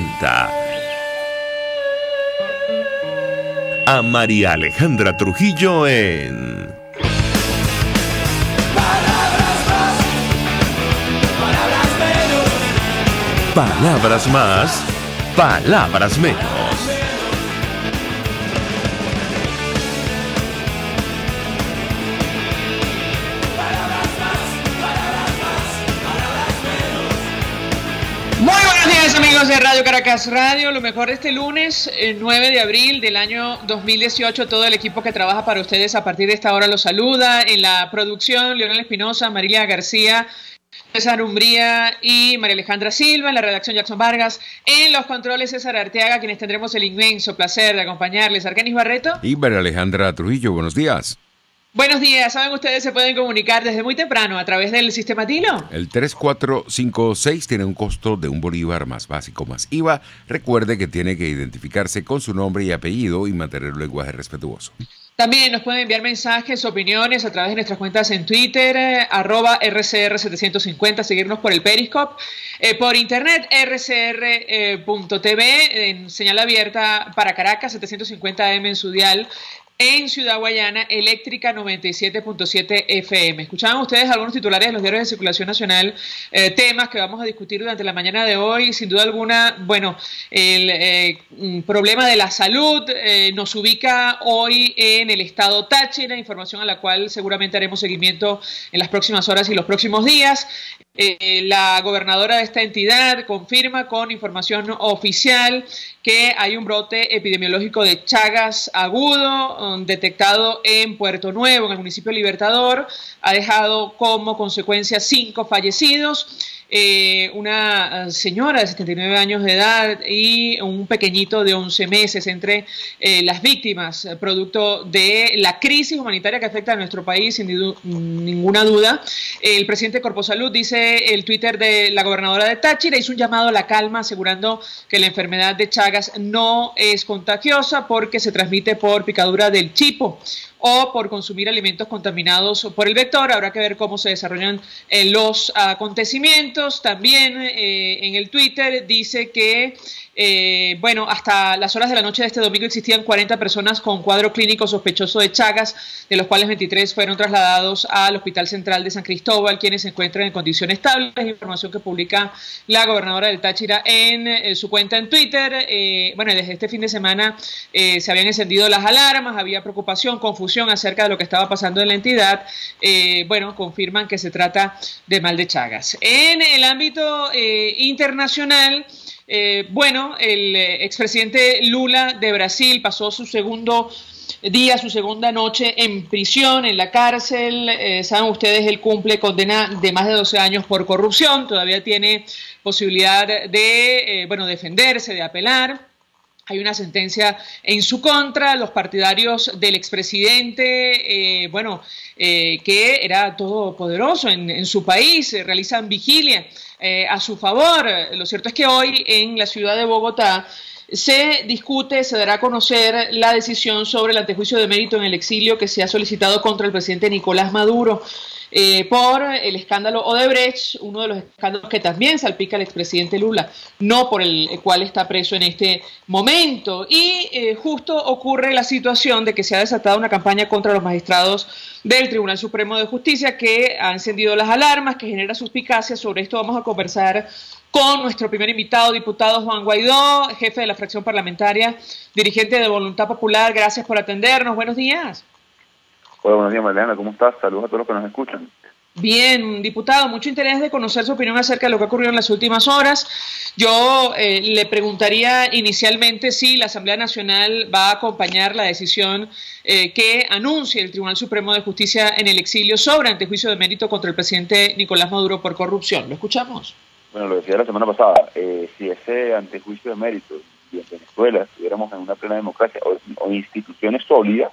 presenta a María Alejandra Trujillo en Palabras más, palabras menos. Palabras más, palabras menos. Muy buenos días, amigos de Radio Caracas Radio, lo mejor de este lunes, 9 de abril del año 2018. Todo el equipo que trabaja para ustedes a partir de esta hora los saluda. En la producción, Leonel Espinosa, Marilia García, César Umbría y María Alejandra Silva. En la redacción, Jackson Vargas. En los controles, César Arteaga, quienes tendremos el inmenso placer de acompañarles. Argenis Barreto. Y María Alejandra Trujillo, buenos días. Buenos días. Saben, ustedes se pueden comunicar desde muy temprano a través del sistema Tilo. El 3456 tiene un costo de $1 más básico más IVA. Recuerde que tiene que identificarse con su nombre y apellido y mantener un lenguaje respetuoso. También nos pueden enviar mensajes, opiniones a través de nuestras cuentas en Twitter, @RCR750, seguirnos por el Periscope, por internet, rcr.tv, en señal abierta para Caracas, 750 AM en su dial. En Ciudad Guayana, Eléctrica 97.7 FM. Escuchaban ustedes algunos titulares de los diarios de circulación nacional, temas que vamos a discutir durante la mañana de hoy. Sin duda alguna, bueno, el problema de la salud nos ubica hoy en el estado Táchira, información a la cual seguramente haremos seguimiento en las próximas horas y los próximos días. La gobernadora de esta entidad confirma con información oficial que hay un brote epidemiológico de Chagas agudo detectado en Puerto Nuevo, en el municipio Libertador. Ha dejado como consecuencia 5 fallecidos. Una señora de 79 años de edad y un pequeñito de 11 meses entre las víctimas, producto de la crisis humanitaria que afecta a nuestro país, sin ninguna duda. El presidente Corposalud, dice el Twitter de la gobernadora de Táchira, hizo un llamado a la calma, asegurando que la enfermedad de Chagas no es contagiosa porque se transmite por picadura del chipo o por consumir alimentos contaminados por el vector. Habrá que ver cómo se desarrollan los acontecimientos. También en el Twitter dice que, bueno, hasta las horas de la noche de este domingo existían 40 personas con cuadro clínico sospechoso de Chagas, de los cuales 23 fueron trasladados al Hospital Central de San Cristóbal, quienes se encuentran en condiciones estables. Es información que publica la gobernadora del Táchira en su cuenta en Twitter. Bueno, desde este fin de semana se habían encendido las alarmas, había preocupación, confusión acerca de lo que estaba pasando en la entidad. Bueno, confirman que se trata de mal de Chagas. En el ámbito internacional, bueno, el expresidente Lula de Brasil pasó su segundo día, su segunda noche en prisión, en la cárcel. Saben ustedes, él cumple condena de más de 12 años por corrupción. Todavía tiene posibilidad de, bueno, defenderse, de apelar. Hay una sentencia en su contra. Los partidarios del expresidente, bueno, que era todopoderoso en su país, realizan vigilia a su favor. Lo cierto es que hoy en la ciudad de Bogotá se discute, se dará a conocer la decisión sobre el antejuicio de mérito en el exilio que se ha solicitado contra el presidente Nicolás Maduro por el escándalo Odebrecht, uno de los escándalos que también salpica al expresidente Lula, no por el cual está preso en este momento. Y justo ocurre la situación de que se ha desatado una campaña contra los magistrados del Tribunal Supremo de Justicia, que ha encendido las alarmas, que genera suspicacias. Sobre esto vamos a conversar con nuestro primer invitado, diputado Juan Guaidó, jefe de la fracción parlamentaria, dirigente de Voluntad Popular. Gracias por atendernos. Buenos días. Hola, buenos días, Mariana, ¿cómo estás? Saludos a todos los que nos escuchan. Bien, diputado, mucho interés de conocer su opinión acerca de lo que ha ocurrido en las últimas horas. Yo le preguntaría inicialmente si la Asamblea Nacional va a acompañar la decisión que anuncie el Tribunal Supremo de Justicia en el exilio sobre antejuicio de mérito contra el presidente Nicolás Maduro por corrupción. ¿Lo escuchamos? Bueno, lo decía la semana pasada, si ese antejuicio de mérito y en Venezuela estuviéramos en una plena democracia o instituciones sólidas,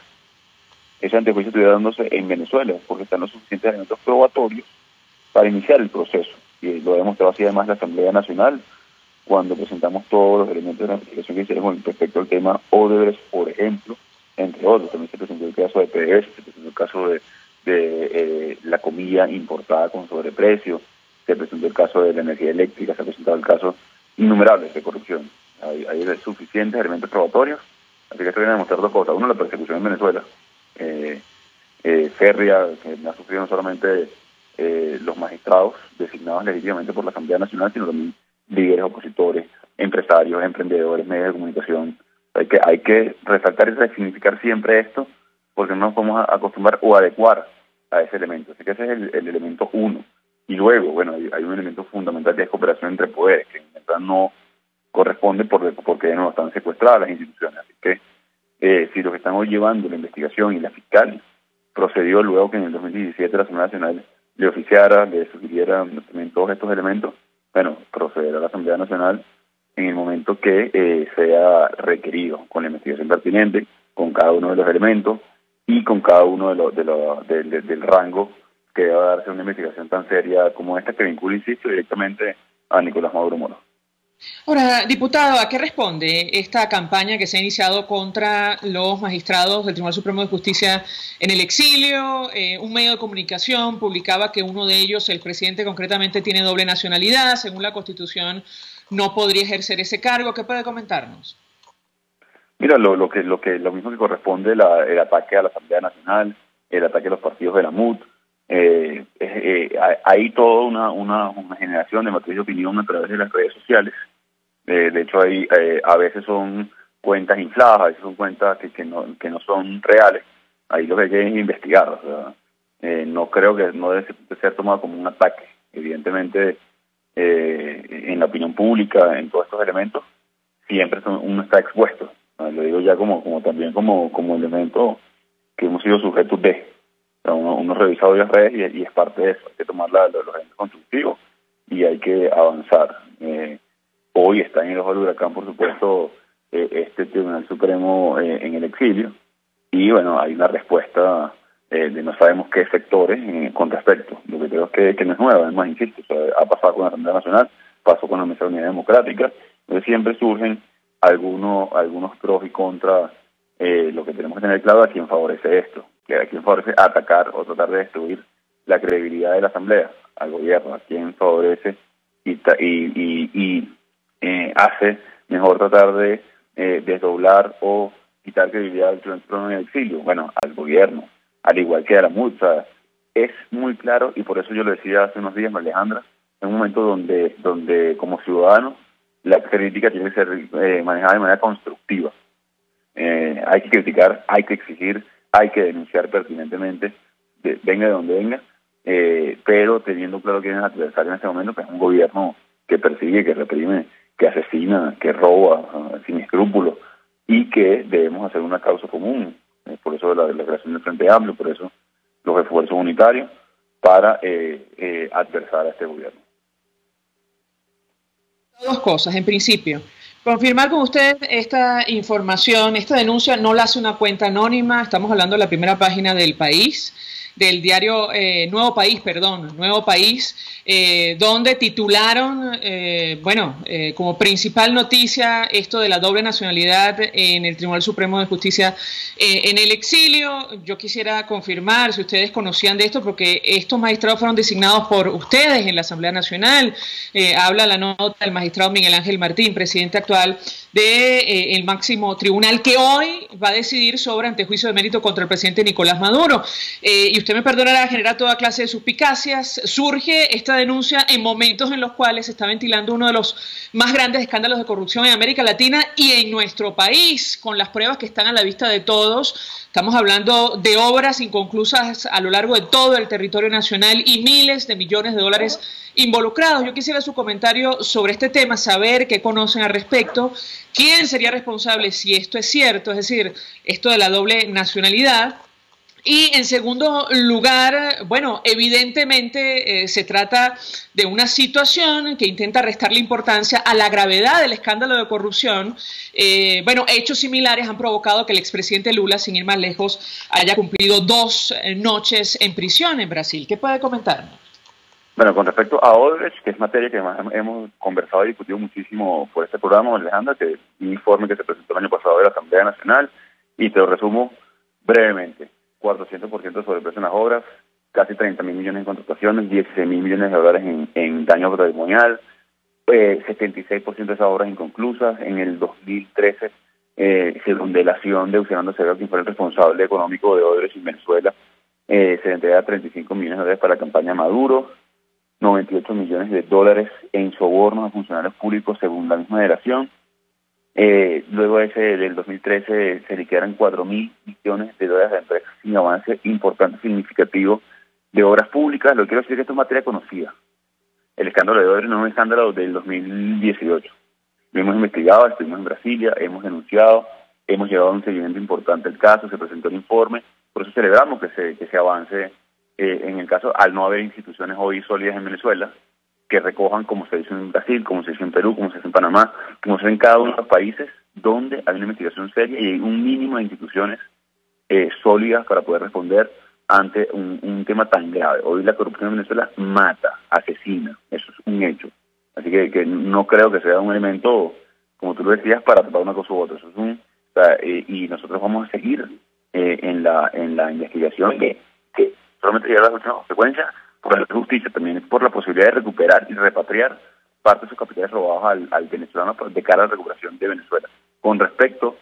ese antejuicio estuviera dándose en Venezuela, porque están los suficientes elementos probatorios para iniciar el proceso. Y lo ha demostrado así además la Asamblea Nacional, cuando presentamos todos los elementos de la investigación que hicieron con respecto al tema Odebrecht, por ejemplo, entre otros. También se presentó el caso de PDVSA, se presentó el caso de la comida importada con sobreprecio, se presentó el caso de la energía eléctrica, se ha presentado el caso innumerables de corrupción. Hay suficientes elementos probatorios, así que esto viene a demostrar dos cosas. Uno, la persecución en Venezuela, férrea, que ha sufrido no solamente los magistrados designados legítimamente por la Asamblea Nacional, sino también líderes opositores, empresarios, emprendedores, medios de comunicación. Hay que resaltar y resignificar siempre esto, porque no nos podemos acostumbrar o adecuar a ese elemento. Así que ese es el elemento uno. Y luego, bueno, hay un elemento fundamental que es cooperación entre poderes, que en verdad no corresponde porque no están secuestradas las instituciones. Así que si los que están hoy llevando la investigación y la fiscal procedió luego que en el 2017 la Asamblea Nacional le oficiara, le sugiriera también todos estos elementos, bueno, procederá a la Asamblea Nacional en el momento que sea requerido, con la investigación pertinente, con cada uno de los elementos y con cada uno del rango que deba darse una investigación tan seria como esta que vincula, insisto, directamente a Nicolás Maduro Moro. Ahora, diputado, ¿a qué responde esta campaña que se ha iniciado contra los magistrados del Tribunal Supremo de Justicia en el exilio? Un medio de comunicación publicaba que uno de ellos, el presidente concretamente, tiene doble nacionalidad. Según la Constitución, no podría ejercer ese cargo. ¿Qué puede comentarnos? Mira, lo mismo que corresponde el ataque a la Asamblea Nacional, el ataque a los partidos de la MUD. Hay toda una generación de matriz de opinión a través de las redes sociales. De hecho, a veces son cuentas infladas, a veces son cuentas que no son reales. Ahí lo que hay que es investigar. O sea, no creo que no debe ser tomado como un ataque. Evidentemente, en la opinión pública, en todos estos elementos, siempre uno está expuesto. Lo digo ya también como elemento que hemos sido sujetos de. Uno revisa hoy las redes y es parte de eso. Hay que tomar los elementos constructivos y hay que avanzar. Hoy está en el ojo del huracán, por supuesto, este Tribunal Supremo en el exilio. Y bueno, hay una respuesta de no sabemos qué sectores con respecto. Lo que creo es que no es nueva, además, insisto, o sea, ha pasado con la Asamblea Nacional, pasó con la Mesa de Unidad Democrática. Entonces siempre surgen algunos pros y contras. Lo que tenemos que tener claro es a quién favorece esto. A quién favorece atacar o tratar de destruir la credibilidad de la Asamblea, al gobierno, a quién favorece y hace mejor tratar de desdoblar o quitar credibilidad del Tribunal Supremo en el exilio. Bueno, al gobierno, al igual que a la multa. Es muy claro, y por eso yo lo decía hace unos días, Alejandra, en un momento donde como ciudadanos la crítica tiene que ser manejada de manera constructiva. Hay que criticar, hay que exigir, hay que denunciar pertinentemente, venga de donde venga, pero teniendo claro quién es el adversario en este momento, que es un gobierno que persigue, que reprime, que asesina, que roba sin escrúpulos, y que debemos hacer una causa común. Por eso la creación del Frente Amplio, por eso los esfuerzos unitarios para adversar a este gobierno. Dos cosas, en principio. Confirmar con usted esta información, esta denuncia no la hace una cuenta anónima, estamos hablando de la primera página del País, del diario Nuevo País, donde titularon, como principal noticia esto de la doble nacionalidad en el Tribunal Supremo de Justicia en el exilio. Yo quisiera confirmar si ustedes conocían de esto, porque estos magistrados fueron designados por ustedes en la Asamblea Nacional. Habla la nota del magistrado Miguel Ángel Martín, presidente actual del máximo tribunal, que hoy va a decidir sobre antejuicio de mérito contra el presidente Nicolás Maduro. Y usted me perdonará, genera toda clase de suspicacias. Surge esta denuncia en momentos en los cuales se está ventilando uno de los más grandes escándalos de corrupción en América Latina y en nuestro país, con las pruebas que están a la vista de todos. Estamos hablando de obras inconclusas a lo largo de todo el territorio nacional y miles de millones de dólares involucrados. Yo quisiera su comentario sobre este tema, saber qué conocen al respecto, quién sería responsable si esto es cierto, es decir, esto de la doble nacionalidad. Y en segundo lugar, bueno, evidentemente se trata de una situación que intenta restarle importancia a la gravedad del escándalo de corrupción. Hechos similares han provocado que el expresidente Lula, sin ir más lejos, haya cumplido 2 noches en prisión en Brasil. ¿Qué puede comentarnos? Bueno, con respecto a Odebrecht, que es materia que hemos conversado y discutido muchísimo por este programa, Alejandra, que es un informe que se presentó el año pasado de la Asamblea Nacional, y te lo resumo brevemente. 400% sobreprecio en las obras, casi 30.000 millones en contrataciones, 16.000 millones de dólares en daño patrimonial, 76% de esas obras inconclusas. En el 2013, según delación de Luciano Severo, quien fue el responsable económico de Odebrecht en Venezuela, se le entrega 35 millones de dólares para la campaña Maduro, 98 millones de dólares en sobornos a funcionarios públicos según la misma delación. Luego del 2013 se liquidaron 4.000 millones de dólares de empresas sin avance importante, significativo de obras públicas. Lo que quiero decir es que esto es materia conocida. El escándalo de Odebrecht no es un escándalo del 2018. Lo hemos investigado, estuvimos en Brasilia, hemos denunciado, hemos llevado un seguimiento importante al caso, se presentó el informe, por eso celebramos que se avance en el caso, al no haber instituciones hoy sólidas en Venezuela, que recojan como se hizo en Brasil, como se hizo en Perú, como se hizo en Panamá, como se hizo en cada uno de los países donde hay una investigación seria y hay un mínimo de instituciones sólidas para poder responder ante un tema tan grave. Hoy la corrupción en Venezuela mata, asesina, eso es un hecho. Así que no creo que sea un elemento, como tú lo decías, para tapar una cosa u otra. Eso es y nosotros vamos a seguir en la investigación que solamente lleva las últimas consecuencias por la justicia, también por la posibilidad de recuperar y repatriar parte de sus capitales robados al venezolano de cara a la recuperación de Venezuela. Con respecto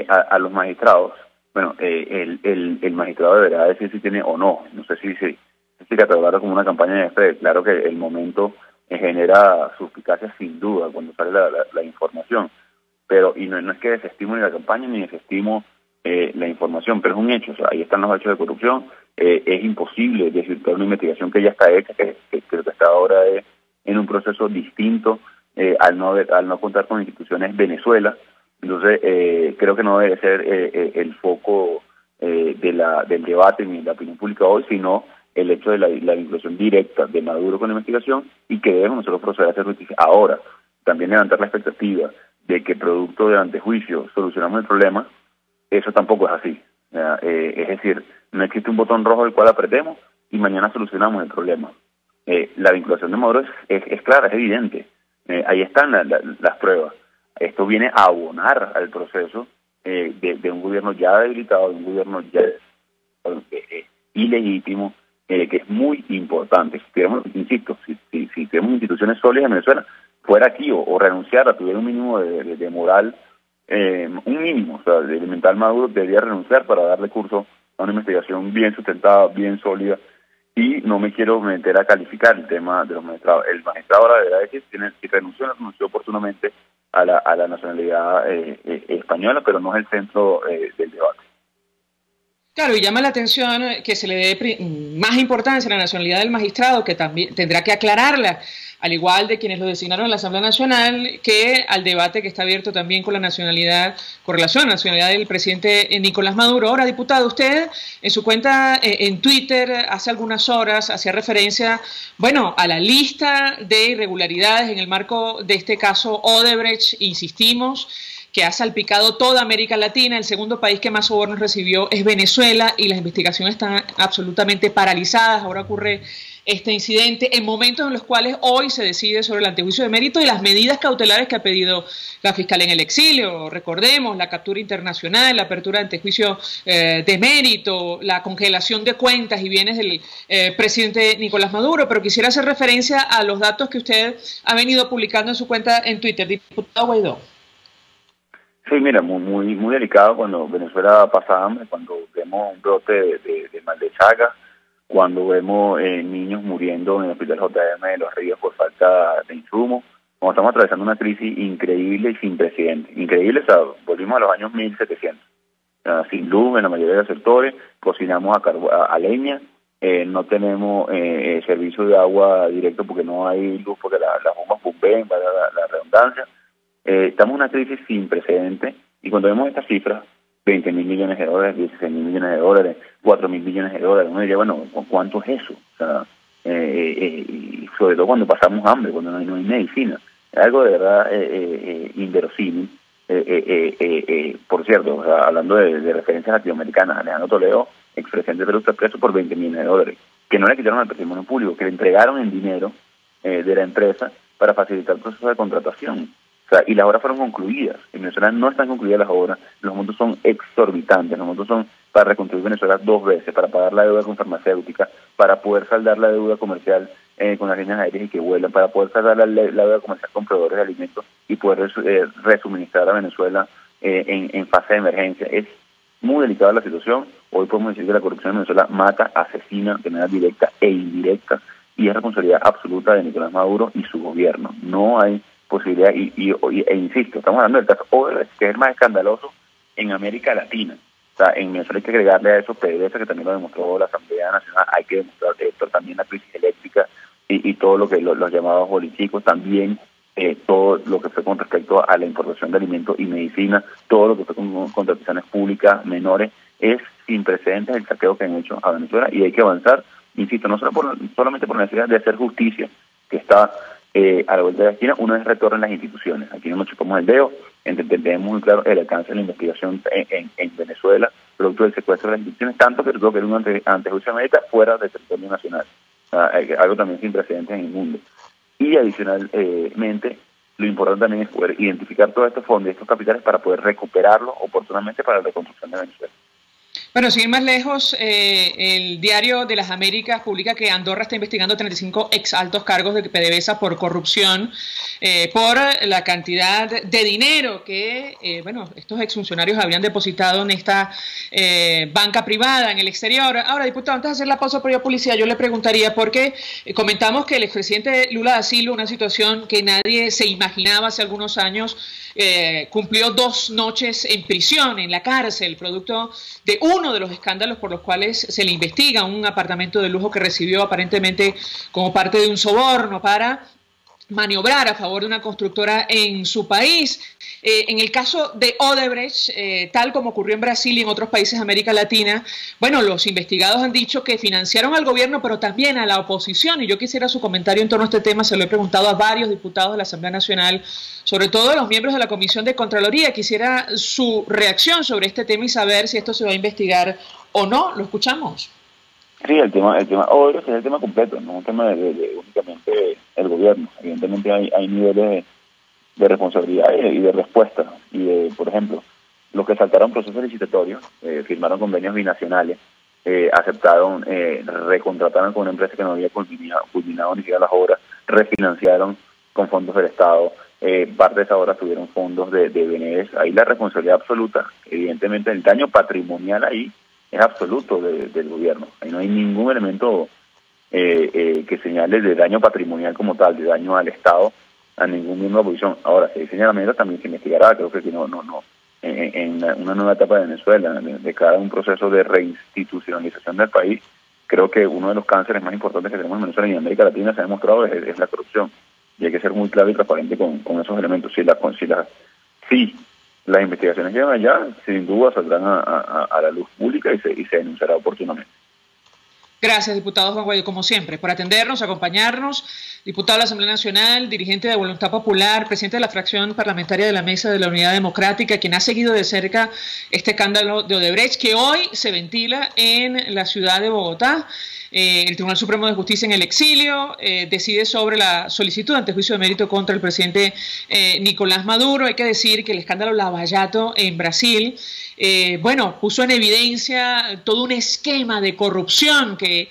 a los magistrados, bueno, el magistrado deberá decir si tiene o no. No sé si catalogarlo como una campaña de fe. Claro que el momento genera suspicacia sin duda cuando sale la información, pero no es que desestimo ni la campaña ni desestimo la información, pero es un hecho. O sea, ahí están los hechos de corrupción. Es imposible desvirtuar una investigación que ya está hecha, que creo que está ahora en un proceso distinto al no contar con instituciones Venezuela. Entonces, creo que no debe ser el foco del debate ni de la opinión pública hoy, sino el hecho de la vinculación directa de Maduro con la investigación y que debemos nosotros proceder a hacer justicia. Ahora, también levantar la expectativa de que producto de antejuicio solucionamos el problema, eso tampoco es así. Es decir, no existe un botón rojo el cual apretemos y mañana solucionamos el problema. La vinculación de Maduro es clara, es evidente. Ahí están las pruebas. Esto viene a abonar al proceso de un gobierno ya debilitado, de un gobierno ya ilegítimo, que es muy importante. Si tuviéramos, insisto, si tuviéramos instituciones sólidas en Venezuela, fuera aquí o renunciar a tuviera un mínimo de moral, un mínimo, o sea, de elemental Maduro debería renunciar para darle curso a una investigación bien sustentada, bien sólida, y no me quiero meter a calificar el tema de los magistrados. El magistrado ahora deberá decir si renunció oportunamente a la nacionalidad española, pero no es el centro del debate. Claro, y llama la atención que se le dé más importancia a la nacionalidad del magistrado, que también tendrá que aclararla, al igual de quienes lo designaron en la Asamblea Nacional, que al debate que está abierto también con relación a la nacionalidad del presidente Nicolás Maduro. Ahora, diputado, usted en su cuenta en Twitter hace algunas horas hacía referencia, bueno, a la lista de irregularidades en el marco de este caso Odebrecht, insistimos, que ha salpicado toda América Latina. El segundo país que más sobornos recibió es Venezuela y las investigaciones están absolutamente paralizadas. Ahora ocurre este incidente en momentos en los cuales hoy se decide sobre el antejuicio de mérito y las medidas cautelares que ha pedido la fiscal en el exilio. Recordemos la captura internacional, la apertura de antejuicio de mérito, la congelación de cuentas y bienes del presidente Nicolás Maduro. Pero quisiera hacer referencia a los datos que usted ha venido publicando en su cuenta en Twitter, diputado Guaidó. Sí, mira, muy delicado cuando Venezuela pasa hambre, cuando vemos un brote de mal de Chagas, cuando vemos niños muriendo en el hospital JM de Los Ríos por falta de insumos, cuando estamos atravesando una crisis increíble y sin precedentes. Increíble, o sea, volvimos a los años 1700, sin luz en la mayoría de los sectores, cocinamos a leña, no tenemos servicio de agua directo porque no hay luz, porque las bombas bombean, para la redundancia. Estamos en una crisis sin precedentes y cuando vemos estas cifras, 20.000 millones de dólares, 16.000 millones de dólares, 4.000 millones de dólares, uno diría, bueno, ¿cuánto es eso? O sea, y sobre todo cuando pasamos hambre, cuando no hay medicina. Es algo de verdad inverosímil. Por cierto, o sea, hablando de referencias latinoamericanas, Alejandro Toledo, expresidente de Perú, está preso por 20 millones de dólares, que no le quitaron al patrimonio público, que le entregaron el dinero de la empresa para facilitar el proceso de contratación. O sea, y las obras fueron concluidas. En Venezuela no están concluidas las obras, los montos son exorbitantes, los montos son para reconstruir Venezuela 2 veces, para pagar la deuda con farmacéutica, para poder saldar la deuda comercial con las líneas aéreas y que vuelan, para poder saldar la deuda comercial con proveedores de alimentos y poder resuministrar a Venezuela en fase de emergencia. Es muy delicada la situación. Hoy podemos decir que la corrupción en Venezuela mata, asesina de manera directa e indirecta, y es responsabilidad absoluta de Nicolás Maduro y su gobierno. No hay posibilidad, e insisto, estamos hablando del caso Odebrecht, que es el más escandaloso en América Latina. O sea, en Venezuela hay que agregarle a eso PDVSA, que también lo demostró la Asamblea Nacional, hay que demostrar esto, también la crisis eléctrica y todo lo que los llamados políticos, también todo lo que fue con respecto a la importación de alimentos y medicina, todo lo que fue con contrataciones públicas menores, es sin precedentes el saqueo que han hecho a Venezuela, y hay que avanzar, insisto, no solamente por la necesidad de hacer justicia, que está a la vuelta de la esquina. Uno es retorno en las instituciones. Aquí no nos chupamos el dedo, entendemos muy claro el alcance de la investigación en Venezuela, producto del secuestro de las instituciones, tanto que tuvo que ir un antejuicio de América fuera del territorio nacional. Algo también sin precedentes en el mundo. Y adicionalmente, lo importante también es poder identificar todos estos fondos y estos capitales para poder recuperarlos oportunamente para la reconstrucción de Venezuela. Bueno, sin ir más lejos, el Diario de las Américas publica que Andorra está investigando 35 ex altos cargos de PDVSA por corrupción, por la cantidad de dinero que estos exfuncionarios habían depositado en esta banca privada en el exterior. Ahora, diputado, antes de hacer la pausa por policía, yo le preguntaría, porque comentamos que el expresidente Lula da Silva, una situación que nadie se imaginaba hace algunos años, cumplió 2 noches en prisión, en la cárcel, producto de uno de los escándalos por los cuales se le investiga, un apartamento de lujo que recibió aparentemente como parte de un soborno para maniobrar a favor de una constructora en su país. En el caso de Odebrecht, tal como ocurrió en Brasil y en otros países de América Latina, bueno, los investigados han dicho que financiaron al gobierno, pero también a la oposición, y yo quisiera su comentario en torno a este tema. Se lo he preguntado a varios diputados de la Asamblea Nacional, sobre todo a los miembros de la Comisión de Contraloría. Quisiera su reacción sobre este tema y saber si esto se va a investigar o no. ¿Lo escuchamos? Sí, el tema Odebrecht es el tema completo, no es un tema de únicamente el gobierno. Evidentemente hay niveles de responsabilidad y de respuesta. Y por ejemplo, los que saltaron procesos licitatorios, firmaron convenios binacionales, aceptaron, recontrataron con una empresa que no había culminado ni siquiera las obras, refinanciaron con fondos del Estado, parte de esas obras tuvieron fondos de BNDES. Ahí la responsabilidad absoluta, evidentemente el daño patrimonial ahí es absoluto del gobierno. Ahí no hay ningún elemento que señale de daño patrimonial como tal, de daño al Estado, a ningún miembro de la oposición. Ahora, si hay señalamientos, también se investigará. Creo que no. En una nueva etapa de Venezuela, de cara a un proceso de reinstitucionalización del país, creo que uno de los cánceres más importantes que tenemos en Venezuela y en América Latina se ha demostrado es la corrupción. Y hay que ser muy claro y transparente con esos elementos. Si las investigaciones llegan allá, sin duda saldrán a la luz pública y se denunciará oportunamente. Gracias, diputado Juan Guaidó, como siempre, por atendernos, acompañarnos. Diputado de la Asamblea Nacional, dirigente de Voluntad Popular, presidente de la fracción parlamentaria de la Mesa de la Unidad Democrática, quien ha seguido de cerca este escándalo de Odebrecht, que hoy se ventila en la ciudad de Bogotá. El Tribunal Supremo de Justicia en el exilio decide sobre la solicitud ante juicio de mérito contra el presidente Nicolás Maduro. Hay que decir que el escándalo Lavallato en Brasil puso en evidencia todo un esquema de corrupción que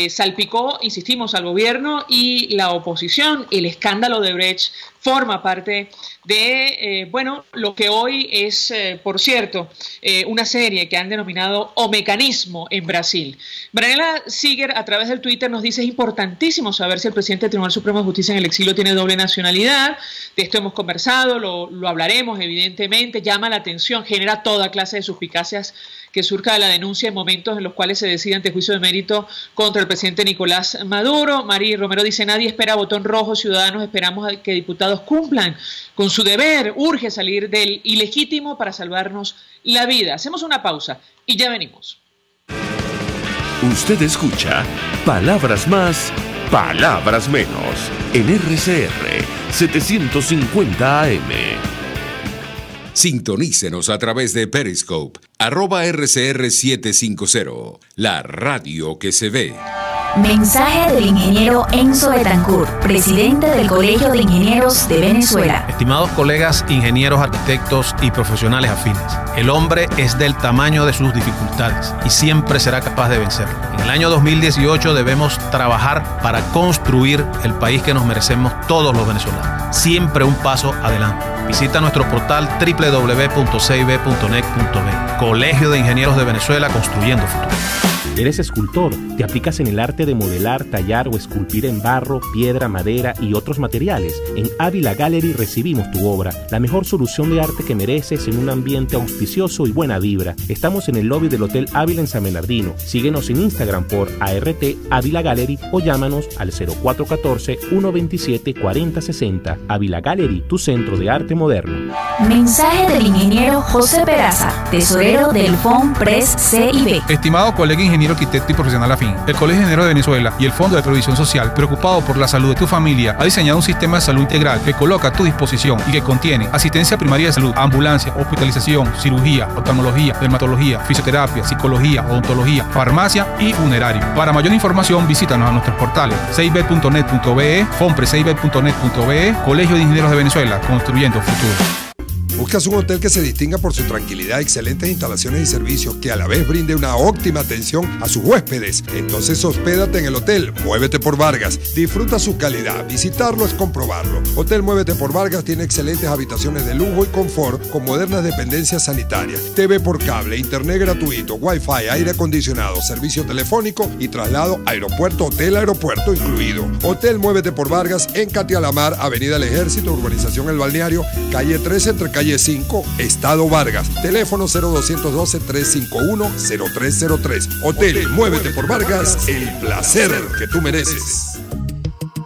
salpicó, insistimos, al gobierno y la oposición. El escándalo de Odebrecht forma parte de, lo que hoy es, por cierto, una serie que han denominado O Mecanismo en Brasil. Mariela Siger, a través del Twitter, nos dice: es importantísimo saber si el presidente del Tribunal Supremo de Justicia en el exilio tiene doble nacionalidad. De esto hemos conversado, lo hablaremos, evidentemente. Llama la atención, genera toda clase de suspicacias que surja de la denuncia en momentos en los cuales se decide ante juicio de mérito contra el presidente Nicolás Maduro. Mari Romero dice: nadie espera botón rojo, ciudadanos esperamos que diputados cumplan con su deber, urge salir del ilegítimo para salvarnos la vida. Hacemos una pausa y ya venimos. Usted escucha Palabras Más, Palabras Menos en RCR 750 AM. Sintonícenos a través de Periscope, @RCR750, la radio que se ve. Mensaje del ingeniero Enzo Betancourt, presidente del Colegio de Ingenieros de Venezuela. Estimados colegas ingenieros, arquitectos y profesionales afines, el hombre es del tamaño de sus dificultades y siempre será capaz de vencerlo. En el año 2018 debemos trabajar para construir el país que nos merecemos todos los venezolanos. Siempre un paso adelante. Visita nuestro portal www.cib.net.be. Colegio de Ingenieros de Venezuela, construyendo futuro. ¿Eres escultor? ¿Te aplicas en el arte de modelar, tallar o esculpir en barro, piedra, madera y otros materiales? En Ávila Gallery recibimos tu obra, la mejor solución de arte que mereces en un ambiente auspicioso y buena vibra. Estamos en el lobby del Hotel Ávila en San Bernardino. Síguenos en Instagram por ART Ávila Gallery o llámanos al 0414-127-4060. Ávila Gallery, tu centro de arte moderno. Mensaje del ingeniero José Peraza, tesorero del FONPRES CIB. Estimado colega ingeniero, arquitecto y profesional afín, el Colegio de Ingenieros de Venezuela y el Fondo de Previsión Social, preocupado por la salud de tu familia, ha diseñado un sistema de salud integral que coloca a tu disposición y que contiene asistencia primaria de salud, ambulancia, hospitalización, cirugía, oftalmología, dermatología, fisioterapia, psicología, odontología, farmacia y funerario. Para mayor información, visítanos a nuestros portales cib.net.be, fonprescib.net.be, Colegio de Ingenieros de Venezuela, construyendo futuro. ¿Buscas un hotel que se distinga por su tranquilidad, excelentes instalaciones y servicios, que a la vez brinde una óptima atención a sus huéspedes? Entonces hospédate en el Hotel Muévete por Vargas. Disfruta su calidad. Visitarlo es comprobarlo. Hotel Muévete por Vargas tiene excelentes habitaciones de lujo y confort con modernas dependencias sanitarias, TV por cable, internet gratuito, wifi, aire acondicionado, servicio telefónico y traslado aeropuerto-hotel-aeropuerto incluido. Hotel Muévete por Vargas en Catialamar, Avenida El Ejército, Urbanización El Balneario, calle 3 entre calle 5, Estado Vargas. Teléfono 0212-351-0303. Hotel Muévete por Vargas, el placer que tú mereces.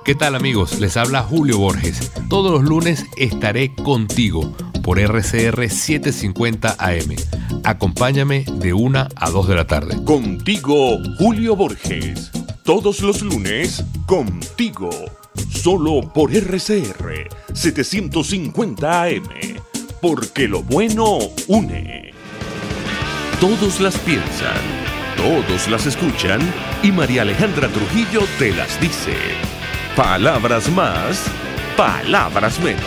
¿Qué tal, amigos? Les habla Julio Borges. Todos los lunes estaré contigo por RCR 750 AM. Acompáñame de 1 a 2 de la tarde. Contigo, Julio Borges. Todos los lunes, contigo. Solo por RCR 750 AM. Porque lo bueno une. Todos las piensan, todos las escuchan y María Alejandra Trujillo te las dice. Palabras más, palabras menos.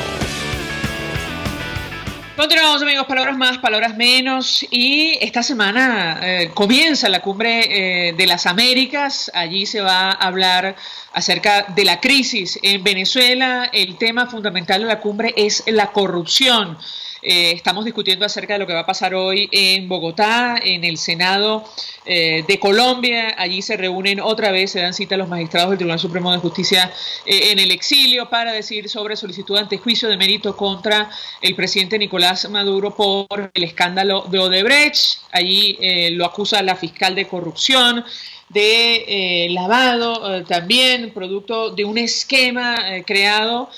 Continuamos, amigos, palabras más, palabras menos, y esta semana comienza la cumbre de las Américas. Allí se va a hablar acerca de la crisis en Venezuela. El tema fundamental de la cumbre es la corrupción. Estamos discutiendo acerca de lo que va a pasar hoy en Bogotá, en el Senado de Colombia. Allí se reúnen otra vez, se dan cita a los magistrados del Tribunal Supremo de Justicia en el exilio para decir sobre solicitud ante juicio de mérito contra el presidente Nicolás Maduro por el escándalo de Odebrecht. Allí lo acusa la fiscal de corrupción, de lavado, también producto de un esquema creado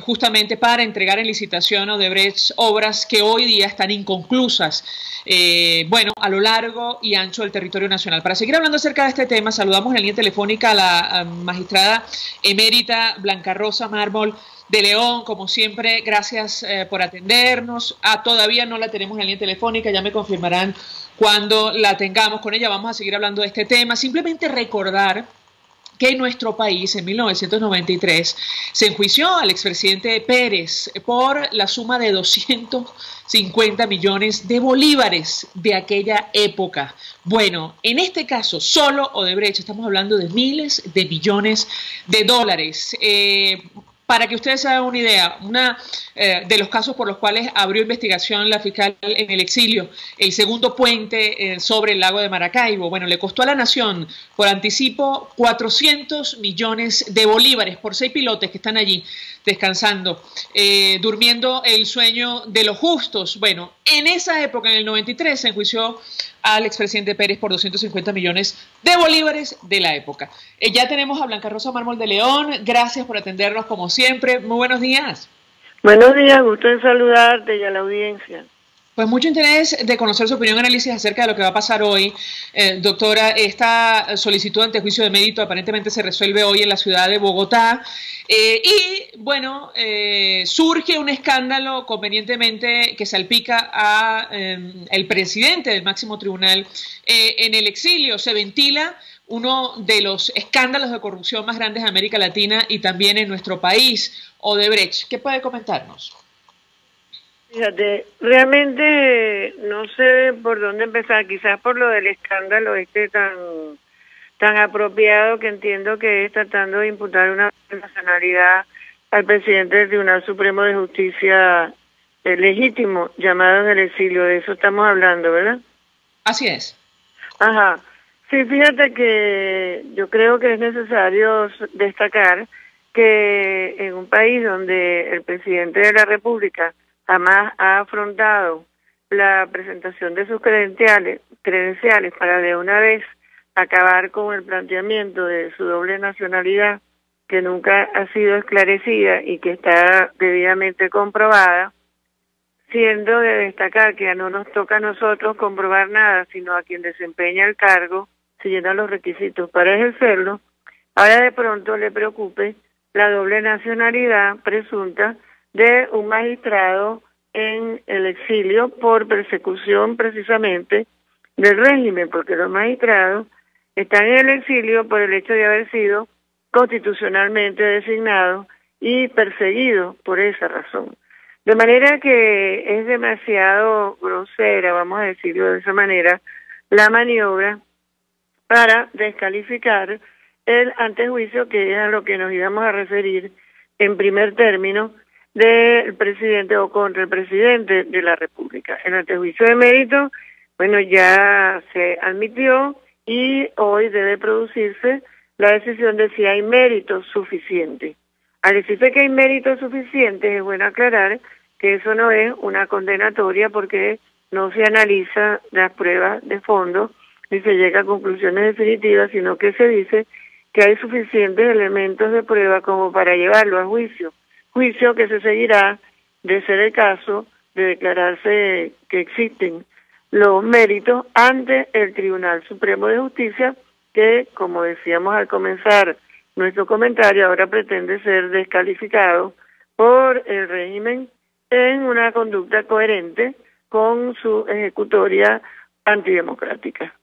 justamente para entregar en licitación a Odebrecht obras que hoy día están inconclusas, a lo largo y ancho del territorio nacional. Para seguir hablando acerca de este tema, saludamos en la línea telefónica a la magistrada emérita Blanca Rosa Mármol de León. Como siempre, gracias por atendernos. Todavía no la tenemos en la línea telefónica, ya me confirmarán cuando la tengamos. Con ella vamos a seguir hablando de este tema. Simplemente recordar que en nuestro país, en 1993, se enjuició al expresidente Pérez por la suma de 250 millones de bolívares de aquella época. Bueno, en este caso, solo Odebrecht, estamos hablando de miles de millones de dólares. Para que ustedes se hagan una idea, de los casos por los cuales abrió investigación la fiscal en el exilio, el segundo puente sobre el lago de Maracaibo, bueno, le costó a la nación por anticipo 400 millones de bolívares por 6 pilotes que están allí descansando, durmiendo el sueño de los justos. Bueno, en esa época, en el 93, se enjuició al expresidente Pérez por 250 millones de bolívares de la época. Ya tenemos a Blanca Rosa Mármol de León. Gracias por atendernos como siempre. Muy buenos días. Buenos días, gusto en saludarte y a la audiencia. Pues mucho interés de conocer su opinión y análisis acerca de lo que va a pasar hoy. Doctora, esta solicitud ante juicio de mérito aparentemente se resuelve hoy en la ciudad de Bogotá. Surge un escándalo convenientemente que salpica a el presidente del máximo tribunal en el exilio. Se ventila uno de los escándalos de corrupción más grandes de América Latina y también en nuestro país, Odebrecht. ¿Qué puede comentarnos? Fíjate, realmente no sé por dónde empezar, quizás por lo del escándalo tan apropiado que entiendo que es tratando de imputar una nacionalidad al presidente del Tribunal Supremo de Justicia legítimo, llamado en el exilio. De eso estamos hablando, ¿verdad? Así es. Ajá. Sí, fíjate que yo creo que es necesario destacar que en un país donde el presidente de la República jamás ha afrontado la presentación de sus credenciales para de una vez acabar con el planteamiento de su doble nacionalidad, que nunca ha sido esclarecida y que está debidamente comprobada, siendo de destacar que ya no nos toca a nosotros comprobar nada, sino a quien desempeña el cargo, si llena los requisitos para ejercerlo, ahora de pronto le preocupe la doble nacionalidad presunta de un magistrado en el exilio por persecución precisamente del régimen, porque los magistrados están en el exilio por el hecho de haber sido constitucionalmente designados y perseguidos por esa razón. De manera que es demasiado grosera, vamos a decirlo de esa manera, la maniobra para descalificar el antejuicio, que es a lo que nos íbamos a referir en primer término, del presidente o contra el presidente de la República. El antejuicio de mérito, bueno, ya se admitió y hoy debe producirse la decisión de si hay mérito suficiente. Al decirse que hay mérito suficiente, es bueno aclarar que eso no es una condenatoria porque no se analiza las pruebas de fondo ni se llega a conclusiones definitivas, sino que se dice que hay suficientes elementos de prueba como para llevarlo a juicio. Juicio que se seguirá, de ser el caso, de declararse que existen los méritos ante el Tribunal Supremo de Justicia, que, como decíamos al comenzar nuestro comentario, ahora pretende ser descalificado por el régimen en una conducta coherente con su ejecutoria antidemocrática.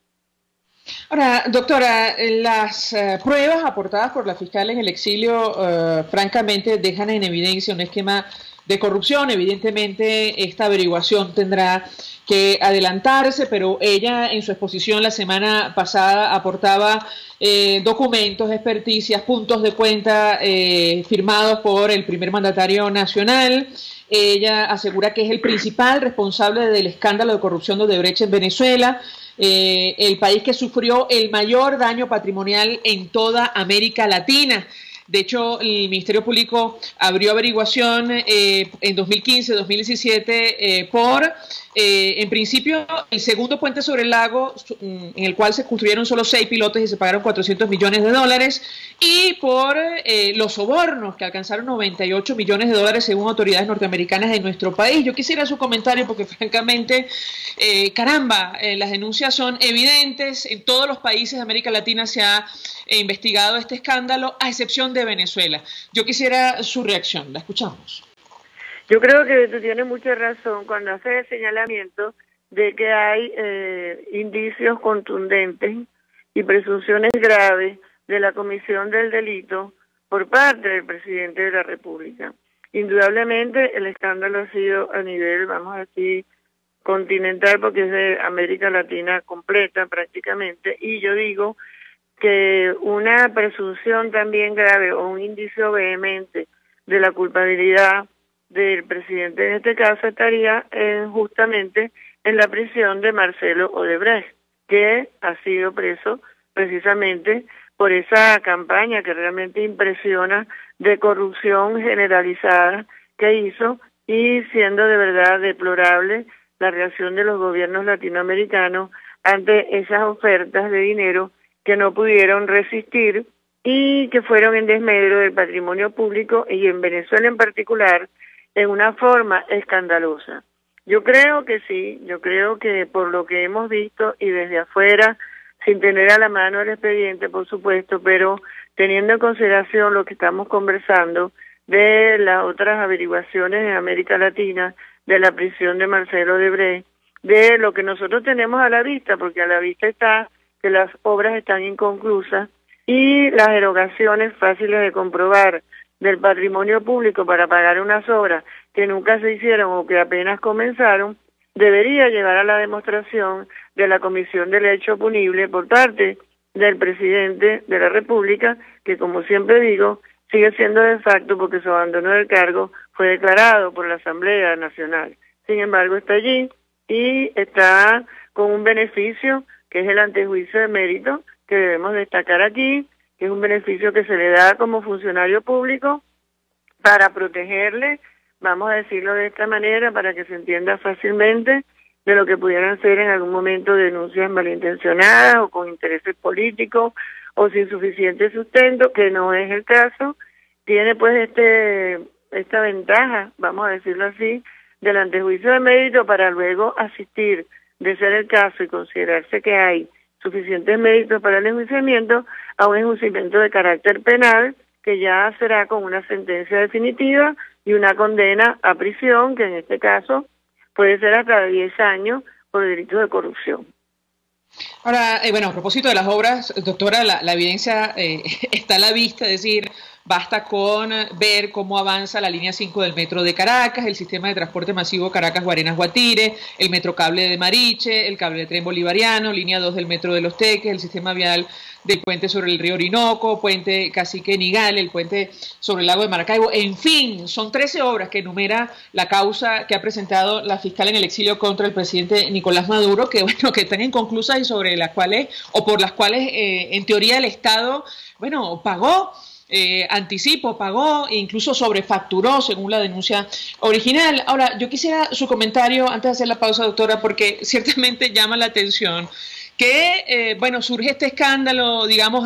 Ahora, doctora, las pruebas aportadas por la fiscal en el exilio, francamente, dejan en evidencia un esquema de corrupción. Evidentemente, esta averiguación tendrá que adelantarse, pero ella en su exposición la semana pasada aportaba documentos, experticias, puntos de cuenta firmados por el primer mandatario nacional. Ella asegura que es el principal responsable del escándalo de corrupción de Odebrecht en Venezuela, el país que sufrió el mayor daño patrimonial en toda América Latina. De hecho, el Ministerio Público abrió averiguación en 2015-2017 por, en principio, el segundo puente sobre el lago, en el cual se construyeron solo 6 pilotes y se pagaron $400 millones, y por los sobornos que alcanzaron $98 millones según autoridades norteamericanas de nuestro país. Yo quisiera su comentario porque, francamente, las denuncias son evidentes. En todos los países de América Latina se ha investigado este escándalo, a excepción de Venezuela. Yo quisiera su reacción. La escuchamos. Yo creo que tú tienes mucha razón cuando haces el señalamiento de que hay indicios contundentes y presunciones graves de la comisión del delito por parte del presidente de la República. Indudablemente el escándalo ha sido a nivel, vamos a decir, continental, porque es de América Latina completa prácticamente, y yo digo que una presunción también grave o un indicio vehemente de la culpabilidad del presidente en este caso estaría justamente en la prisión de Marcelo Odebrecht, que ha sido preso precisamente por esa campaña que realmente impresiona de corrupción generalizada que hizo, y siendo de verdad deplorable la reacción de los gobiernos latinoamericanos ante esas ofertas de dinero que no pudieron resistir y que fueron en desmedro del patrimonio público, y en Venezuela en particular, en una forma escandalosa. Yo creo que sí, yo creo que por lo que hemos visto y desde afuera, sin tener a la mano el expediente, por supuesto, pero teniendo en consideración lo que estamos conversando de las otras averiguaciones en América Latina, de la prisión de Marcelo Odebrecht, de lo que nosotros tenemos a la vista, porque a la vista está que las obras están inconclusas y las erogaciones fáciles de comprobar del patrimonio público para pagar unas obras que nunca se hicieron o que apenas comenzaron, debería llevar a la demostración de la comisión del hecho punible por parte del presidente de la República, que como siempre digo, sigue siendo de facto porque su abandono del cargo fue declarado por la Asamblea Nacional. Sin embargo, está allí y está con un beneficio que es el antejuicio de mérito, que debemos destacar aquí, que es un beneficio que se le da como funcionario público para protegerle, vamos a decirlo de esta manera, para que se entienda fácilmente, de lo que pudieran ser en algún momento denuncias malintencionadas o con intereses políticos o sin suficiente sustento, que no es el caso. Tiene pues esta ventaja, vamos a decirlo así, del antejuicio de mérito para luego asistir, de ser el caso y considerarse que hay suficientes méritos para el enjuiciamiento, a un enjuiciamiento de carácter penal que ya será con una sentencia definitiva y una condena a prisión, que en este caso puede ser hasta de 10 años por delitos de corrupción. Ahora, bueno, a propósito de las obras, doctora, la evidencia está a la vista, es decir, basta con ver cómo avanza la línea 5 del metro de Caracas, el sistema de transporte masivo Caracas-Guarenas-Guatire, el metrocable de Mariche, el cable de tren bolivariano, línea 2 del metro de Los Teques, el sistema vial del puente sobre el río Orinoco, puente Cacique-Nigal, el puente sobre el lago de Maracaibo, en fin, son 13 obras que enumera la causa que ha presentado la fiscal en el exilio contra el presidente Nicolás Maduro, que bueno, que están inconclusas y sobre las cuales, o por las cuales en teoría el Estado, bueno, pagó. Anticipo, pagó e incluso sobrefacturó según la denuncia original. Ahora, yo quisiera su comentario antes de hacer la pausa, doctora, porque ciertamente llama la atención que, bueno, surge este escándalo, digamos,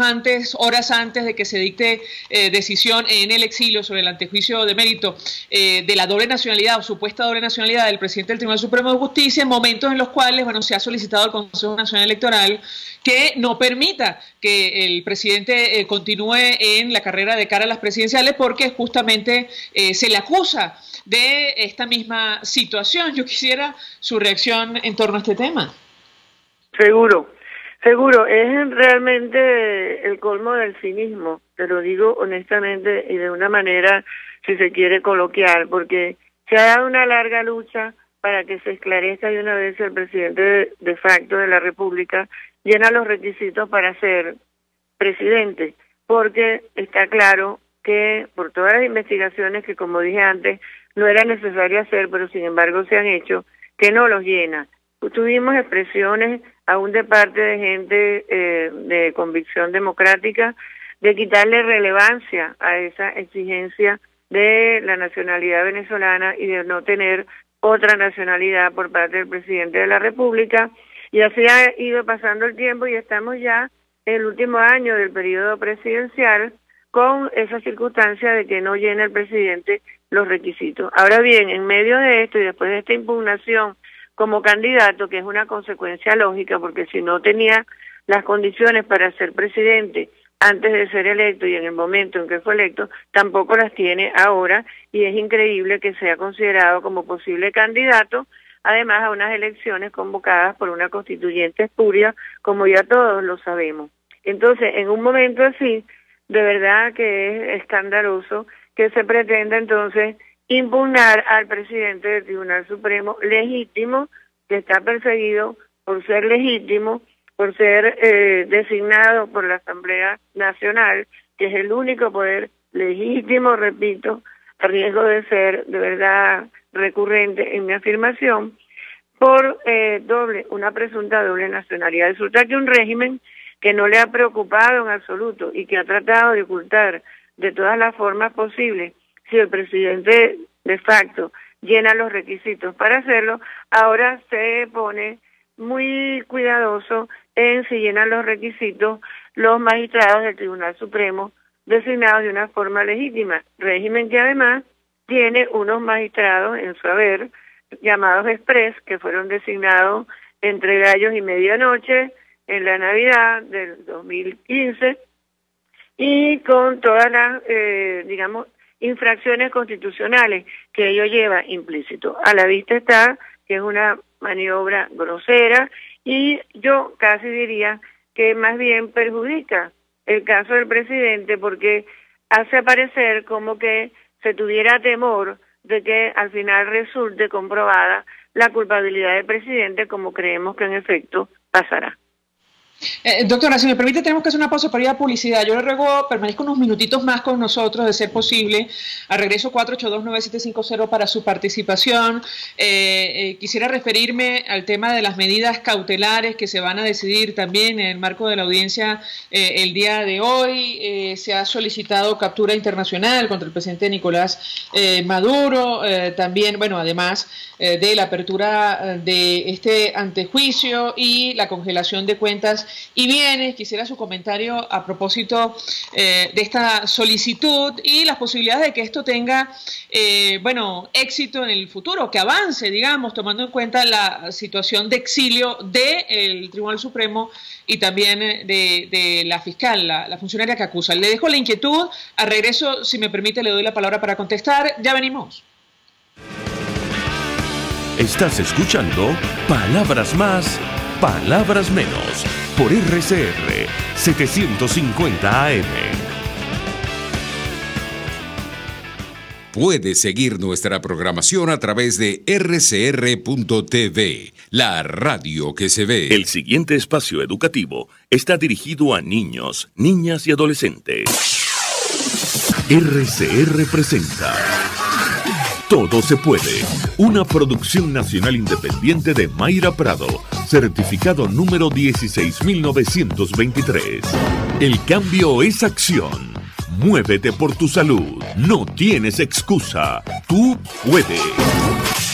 horas antes de que se dicte decisión en el exilio sobre el antejuicio de mérito de la doble nacionalidad o supuesta doble nacionalidad del presidente del Tribunal Supremo de Justicia, en momentos en los cuales, bueno, se ha solicitado al Consejo Nacional Electoral que no permita que el presidente continúe en la carrera de cara a las presidenciales porque justamente se le acusa de esta misma situación. Yo quisiera su reacción en torno a este tema. Seguro, es realmente el colmo del cinismo, te lo digo honestamente y de una manera, si se quiere, coloquial, porque se ha dado una larga lucha para que se esclarezca de una vez el presidente de facto de la República llena los requisitos para ser presidente, porque está claro que por todas las investigaciones que, como dije antes, no era necesario hacer, pero sin embargo se han hecho, que no los llena. Tuvimos expresiones aún de parte de gente de convicción democrática de quitarle relevancia a esa exigencia de la nacionalidad venezolana y de no tener otra nacionalidad por parte del presidente de la República, y así ha ido pasando el tiempo y estamos ya en el último año del periodo presidencial con esa circunstancia de que no llena el presidente los requisitos. Ahora bien, en medio de esto y después de esta impugnación como candidato, que es una consecuencia lógica, porque si no tenía las condiciones para ser presidente antes de ser electo y en el momento en que fue electo, tampoco las tiene ahora, y es increíble que sea considerado como posible candidato, además a unas elecciones convocadas por una constituyente espuria, como ya todos lo sabemos. Entonces, en un momento así, de verdad que es escandaloso que se pretenda entonces impugnar al presidente del Tribunal Supremo legítimo, que está perseguido por ser legítimo, por ser designado por la Asamblea Nacional, que es el único poder legítimo, repito, a riesgo de ser de verdad recurrente en mi afirmación, por una presunta doble nacionalidad. Resulta que un régimen que no le ha preocupado en absoluto y que ha tratado de ocultar de todas las formas posibles si el presidente de facto llena los requisitos para hacerlo, ahora se pone muy cuidadoso en si llenan los requisitos los magistrados del Tribunal Supremo designados de una forma legítima, régimen que además tiene unos magistrados en su haber llamados express que fueron designados entre gallos y medianoche en la Navidad del 2015 y con todas las, digamos, infracciones constitucionales que ello lleva implícito. A la vista está que es una maniobra grosera y yo casi diría que más bien perjudica el caso del presidente, porque hace aparecer como que se tuviera temor de que al final resulte comprobada la culpabilidad del presidente, como creemos que en efecto pasará. Doctora, si me permite, tenemos que hacer una pausa para ir a publicidad. Yo le ruego permanezca unos minutitos más con nosotros, de ser posible. Al regreso, 482-9750 para su participación. Quisiera referirme al tema de las medidas cautelares que se van a decidir también en el marco de la audiencia el día de hoy. Se ha solicitado captura internacional contra el presidente Nicolás Maduro. También, bueno, además de la apertura de este antejuicio y la congelación de cuentas y bienes. Quisiera su comentario a propósito de esta solicitud y las posibilidades de que esto tenga, bueno, éxito en el futuro, que avance, digamos, tomando en cuenta la situación de exilio del Tribunal Supremo y también de la fiscal, la funcionaria que acusa. Le dejo la inquietud. Al regreso, si me permite, le doy la palabra para contestar. Ya venimos. Estás escuchando Palabras Más, Palabras Menos, por RCR 750 AM. Puedes seguir nuestra programación a través de rcr.tv, la radio que se ve. El siguiente espacio educativo está dirigido a niños, niñas y adolescentes. RCR presenta Todo se puede, una producción nacional independiente de Mayra Prado, certificado número 16923. El cambio es acción. Muévete por tu salud. No tienes excusa. Tú puedes.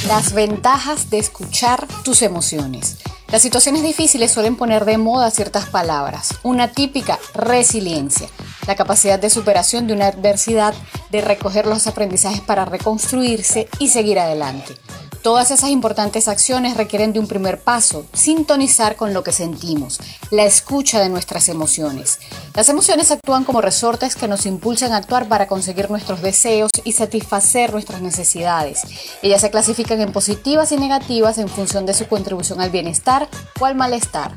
Las ventajas de escuchar tus emociones. Las situaciones difíciles suelen poner de moda ciertas palabras. Una típica: resiliencia. La capacidad de superación de una adversidad, de recoger los aprendizajes para reconstruirse y seguir adelante. Todas esas importantes acciones requieren de un primer paso: sintonizar con lo que sentimos, la escucha de nuestras emociones. Las emociones actúan como resortes que nos impulsan a actuar para conseguir nuestros deseos y satisfacer nuestras necesidades. Ellas se clasifican en positivas y negativas en función de su contribución al bienestar o al malestar.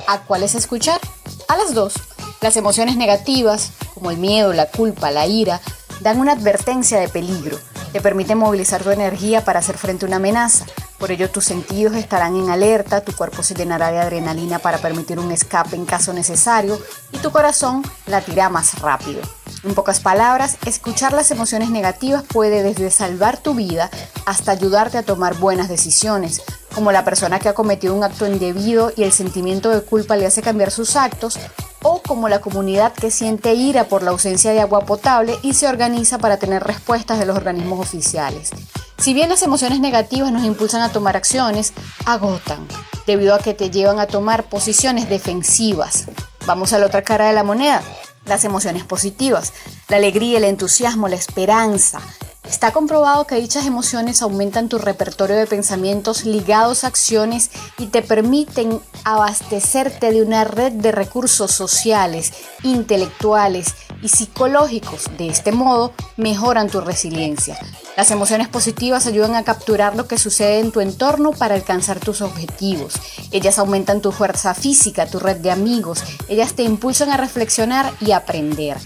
¿A cuáles escuchar? A las dos. Las emociones negativas, como el miedo, la culpa, la ira, dan una advertencia de peligro. Te permiten movilizar tu energía para hacer frente a una amenaza. Por ello, tus sentidos estarán en alerta, tu cuerpo se llenará de adrenalina para permitir un escape en caso necesario y tu corazón latirá más rápido. En pocas palabras, escuchar las emociones negativas puede desde salvar tu vida hasta ayudarte a tomar buenas decisiones, como la persona que ha cometido un acto indebido y el sentimiento de culpa le hace cambiar sus actos, o como la comunidad que siente ira por la ausencia de agua potable y se organiza para tener respuestas de los organismos oficiales. Si bien las emociones negativas nos impulsan a tomar acciones, agotan, debido a que te llevan a tomar posiciones defensivas. Vamos a la otra cara de la moneda, las emociones positivas, la alegría, el entusiasmo, la esperanza. Está comprobado que dichas emociones aumentan tu repertorio de pensamientos ligados a acciones y te permiten abastecerte de una red de recursos sociales, intelectuales y psicológicos. De este modo, mejoran tu resiliencia. Las emociones positivas ayudan a capturar lo que sucede en tu entorno para alcanzar tus objetivos. Ellas aumentan tu fuerza física, tu red de amigos. Ellas te impulsan a reflexionar y aprender.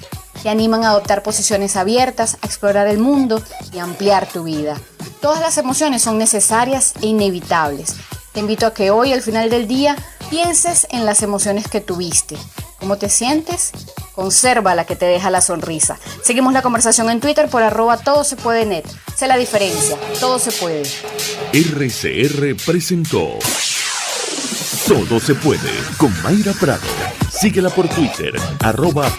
Te animan a adoptar posiciones abiertas, a explorar el mundo y a ampliar tu vida. Todas las emociones son necesarias e inevitables. Te invito a que hoy, al final del día, pienses en las emociones que tuviste. ¿Cómo te sientes? Conserva la que te deja la sonrisa. Seguimos la conversación en Twitter por @todosepuede.net. Sé la diferencia. Todo se puede. RCR presentó Todo se puede con Mayra Prado. Síguela por Twitter,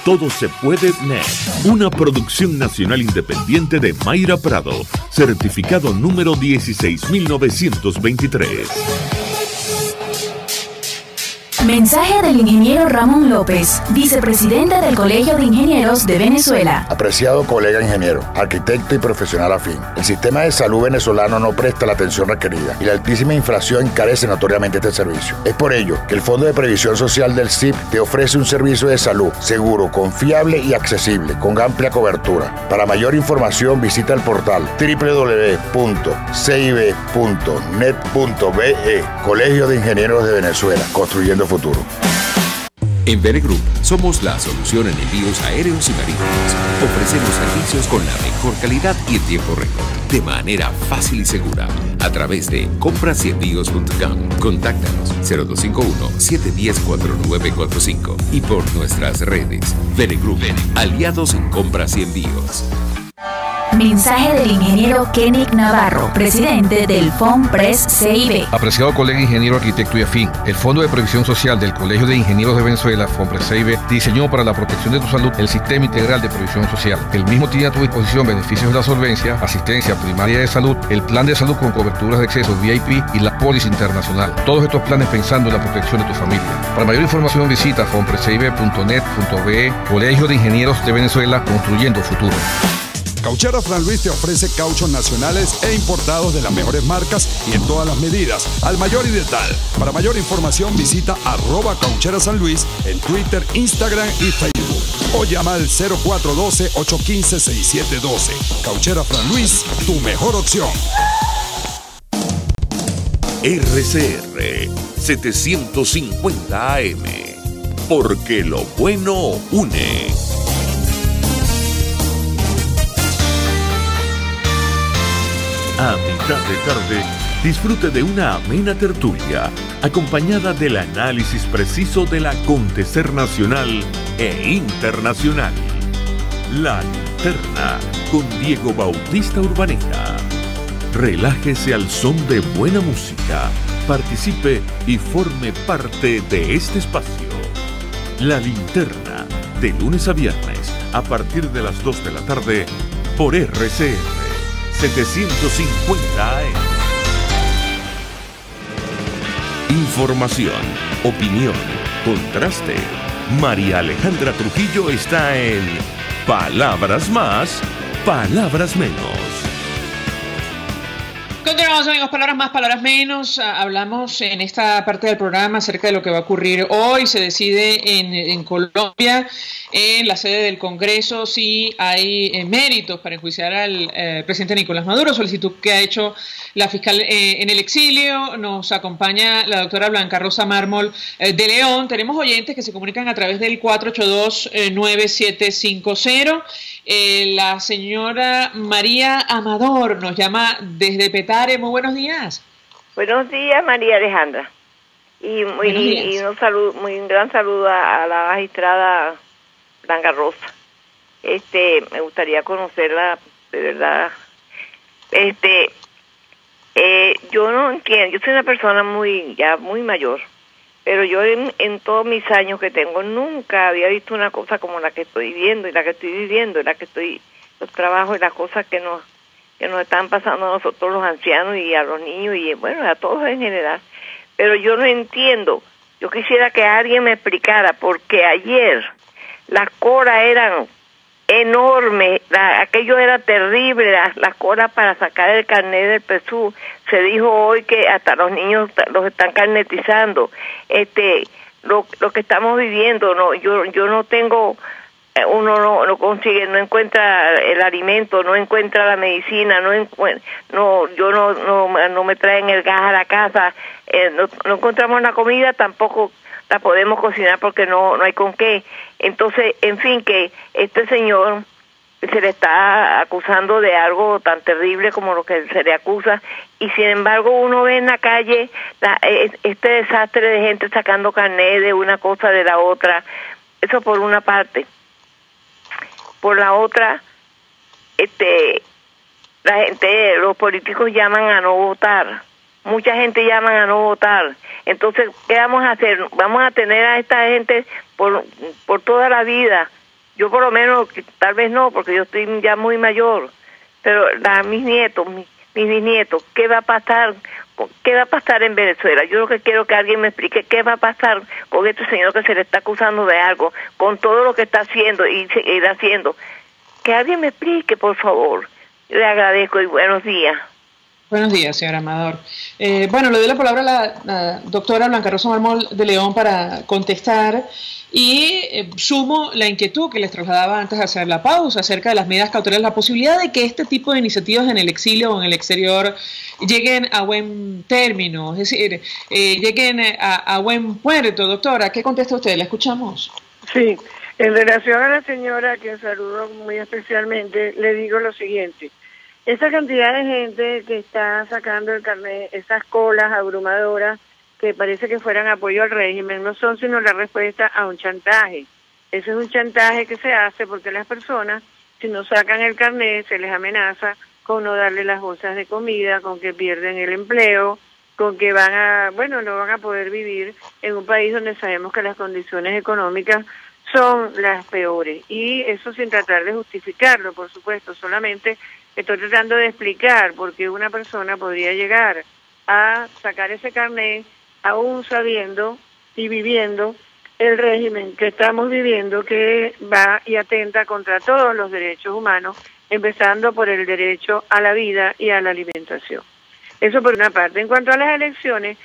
@todosepuede.net. Una producción nacional independiente de Mayra Prado, certificado número 16923. Mensaje del ingeniero Ramón López, vicepresidente del Colegio de Ingenieros de Venezuela. Apreciado colega ingeniero, arquitecto y profesional afín, el sistema de salud venezolano no presta la atención requerida y la altísima inflación encarece notoriamente este servicio. Es por ello que el Fondo de Previsión Social del CIP te ofrece un servicio de salud seguro, confiable y accesible, con amplia cobertura. Para mayor información visita el portal www.cib.net.be. Colegio de Ingenieros de Venezuela, construyendo futuro. En Venegroup somos la solución en envíos aéreos y marítimos. Ofrecemos servicios con la mejor calidad y en tiempo récord, de manera fácil y segura, a través de comprasyenvíos.com. Contáctanos 0251-710-4945 y por nuestras redes. Venegroup, aliados en compras y envíos. Mensaje del ingeniero Kenneth Navarro, presidente del FONPRES CIB. Apreciado colega ingeniero, arquitecto y afín, el Fondo de Previsión Social del Colegio de Ingenieros de Venezuela, FONPRES CIB, diseñó para la protección de tu salud el Sistema Integral de Previsión Social. El mismo tiene a tu disposición beneficios de la solvencia, asistencia primaria de salud, el plan de salud con coberturas de acceso VIP y la póliza internacional. Todos estos planes pensando en la protección de tu familia. Para mayor información visita fonprescibe.net.be. Colegio de Ingenieros de Venezuela, construyendo futuro. Cauchera Fran Luis te ofrece cauchos nacionales e importados de las mejores marcas y en todas las medidas, al mayor y de tal. Para mayor información visita @Cauchera San Luis en Twitter, Instagram y Facebook. O llama al 0412-815-6712. Cauchera Fran Luis, tu mejor opción. RCR 750 AM. Porque lo bueno une. A mitad de tarde, disfrute de una amena tertulia, acompañada del análisis preciso del acontecer nacional e internacional. La Linterna, con Diego Bautista Urbaneta. Relájese al son de buena música, participe y forme parte de este espacio. La Linterna, de lunes a viernes, a partir de las 2 de la tarde, por RCR 750 AM. Información, opinión, contraste. María Alejandra Trujillo está en Palabras Más, Palabras Menos. Continuamos, amigos, palabras más, palabras menos. Hablamos en esta parte del programa acerca de lo que va a ocurrir hoy. Se decide en Colombia, en la sede del Congreso, si hay méritos para enjuiciar al presidente Nicolás Maduro, solicitud que ha hecho la fiscal en el exilio. Nos acompaña la doctora Blanca Rosa Mármol de León. Tenemos oyentes que se comunican a través del 482-9750. La señora María Amador nos llama desde Petare. Muy buenos días. Buenos días, María Alejandra. Y un gran saludo a la magistrada Blanca Rosa. Me gustaría conocerla, de verdad. Yo no entiendo, yo soy una persona muy mayor, pero yo en todos mis años que tengo nunca había visto una cosa como la que estoy viendo y la que estoy viviendo, los trabajos y las cosas que nos están pasando a nosotros los ancianos y a los niños y bueno, a todos en general. Pero yo no entiendo, yo quisiera que alguien me explicara, porque ayer las colas eran enormes, aquello era terrible, las colas para sacar el carnet del PSU. Se dijo hoy que hasta los niños los están carnetizando. Lo que estamos viviendo, yo no tengo, uno no consigue, no encuentra el alimento, no encuentra la medicina, no me traen el gas a la casa, no encontramos la comida, tampoco la podemos cocinar porque no hay con qué. Entonces, en fin, que este señor se le está acusando de algo tan terrible como lo que se le acusa, y sin embargo uno ve en la calle este desastre de gente sacando carnet de una cosa de la otra. Eso por una parte. Por la otra, la gente, los políticos llaman a no votar. Mucha gente llama a no votar. Entonces, ¿qué vamos a hacer? Vamos a tener a esta gente por toda la vida. Yo por lo menos, tal vez no, porque yo estoy ya muy mayor. Pero mis nietos, mis bisnietos, ¿qué va a pasar? ¿Qué va a pasar en Venezuela? Yo lo que quiero que alguien me explique qué va a pasar con este señor que se le está acusando de algo, con todo lo que está haciendo y seguirá haciendo. Que alguien me explique, por favor. Le agradezco y buenos días. Buenos días, señor Amador. Bueno, le doy la palabra a la doctora Blanca Rosa Mármol de León para contestar y sumo la inquietud que les trasladaba antes de hacer la pausa acerca de las medidas cautelares, la posibilidad de que este tipo de iniciativas en el exilio o en el exterior lleguen a buen término, es decir, lleguen a buen puerto. Doctora, ¿qué contesta usted? ¿La escuchamos? Sí, en relación a la señora, que saludo muy especialmente, le digo lo siguiente. Esa cantidad de gente que está sacando el carnet, esas colas abrumadoras que parece que fueran apoyo al régimen, no son sino la respuesta a un chantaje. Ese es un chantaje que se hace porque las personas, si no sacan el carnet, se les amenaza con no darle las bolsas de comida, con que pierden el empleo, con que no van a poder vivir en un país donde sabemos que las condiciones económicas son las peores. Y eso sin tratar de justificarlo, por supuesto, solamente estoy tratando de explicar por qué una persona podría llegar a sacar ese carnet aún sabiendo y viviendo el régimen que estamos viviendo, que va y atenta contra todos los derechos humanos, empezando por el derecho a la vida y a la alimentación. Eso por una parte. En cuanto a las elecciones,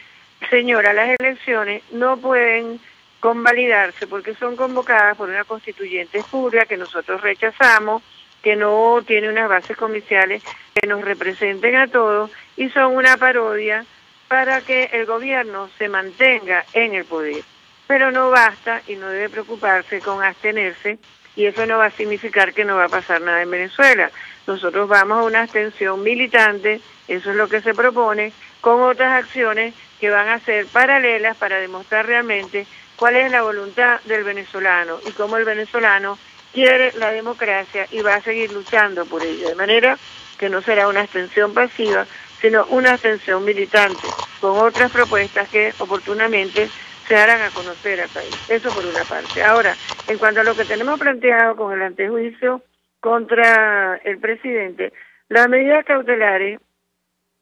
señora, las elecciones no pueden convalidarse porque son convocadas por una constituyente espuria que nosotros rechazamos, que no tiene unas bases comerciales que nos representen a todos y son una parodia para que el gobierno se mantenga en el poder. Pero no basta y no debe preocuparse con abstenerse, y eso no va a significar que no va a pasar nada en Venezuela. Nosotros vamos a una abstención militante, eso es lo que se propone, con otras acciones que van a ser paralelas para demostrar realmente cuál es la voluntad del venezolano y cómo el venezolano quiere la democracia y va a seguir luchando por ello, de manera que no será una abstención pasiva, sino una abstención militante, con otras propuestas que oportunamente se harán a conocer al país. Eso por una parte. Ahora, en cuanto a lo que tenemos planteado con el antejuicio contra el presidente, las medidas cautelares,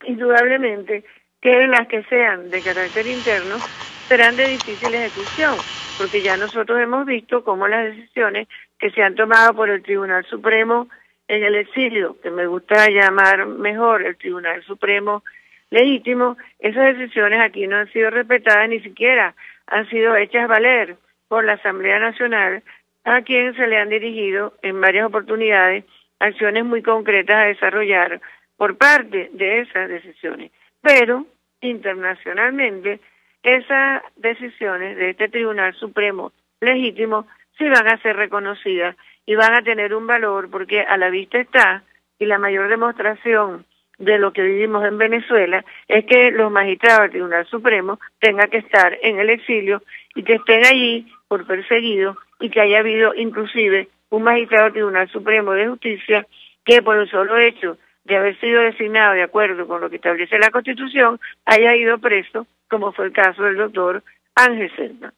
indudablemente, que las que sean de carácter interno, serán de difícil ejecución, porque ya nosotros hemos visto cómo las decisiones que se han tomado por el Tribunal Supremo en el exilio, que me gusta llamar mejor el Tribunal Supremo legítimo, esas decisiones aquí no han sido respetadas, ni siquiera han sido hechas valer por la Asamblea Nacional, a quien se le han dirigido en varias oportunidades acciones muy concretas a desarrollar por parte de esas decisiones. Pero internacionalmente esas decisiones de este Tribunal Supremo legítimo sí van a ser reconocidas y van a tener un valor, porque a la vista está, y la mayor demostración de lo que vivimos en Venezuela es que los magistrados del Tribunal Supremo tengan que estar en el exilio y que estén allí por perseguidos, y que haya habido inclusive un magistrado del Tribunal Supremo de Justicia que por el solo hecho de haber sido designado de acuerdo con lo que establece la Constitución haya ido preso, como fue el caso del doctor Ángel Selman.